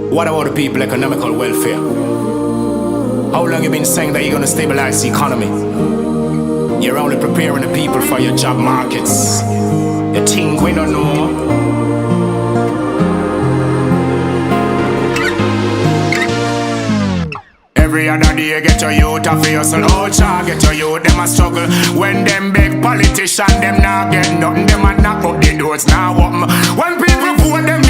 What about the people economical welfare? How long you been saying that you're gonna stabilize the economy? You're only preparing the people for your job markets. You think we don't know? Every other day get your youth a face and ultra. Get your youth, them a struggle. When them big politicians, them not get nothing. Them a knock up the doors now open. When people vote them